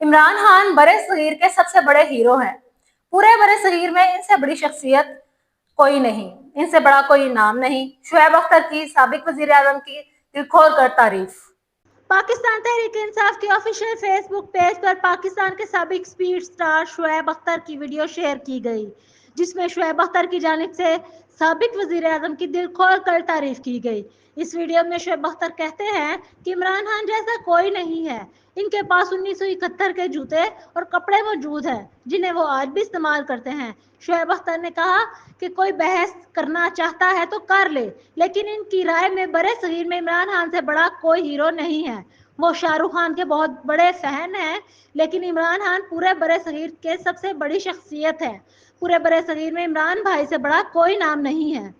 इमरान खान बड़े सगीर के सबसे बड़े हीरो हैं। पूरे बड़े सगीर में इनसे बड़ी शख्सियत कोई नहीं, इनसे बड़ा कोई नाम नहीं। शुएब अख्तर की साबिक वजीर आजम की दिल खोल कर तारीफ। पाकिस्तान तहरीक इंसाफ के ऑफिशियल फेसबुक पेज पर पाकिस्तान के साबिक स्पीड स्टार शुएब अख्तर की वीडियो शेयर की गई, जिसमें शुएब अख्तर की जानिब से साबिक वजीर आजम की दिल खोल कर तारीफ की गई। इस वीडियो में शुएब अख्तर कहते हैं कि इमरान खान जैसा कोई नहीं है, इनके पास 1971 के जूते और कपड़े मौजूद हैं जिन्हें वो आज भी इस्तेमाल करते हैं। शुएब अख्तर ने कहा कि कोई बहस करना चाहता है तो कर ले, लेकिन इनकी राय में बड़े सगीर में इमरान खान से बड़ा कोई हीरो नहीं है। वो शाहरुख खान के बहुत बड़े फैन हैं, लेकिन इमरान खान पूरे बड़े सगीर के सबसे बड़ी शख्सियत है। पूरे बड़े सगीर में इमरान भाई से बड़ा कोई नाम नहीं है।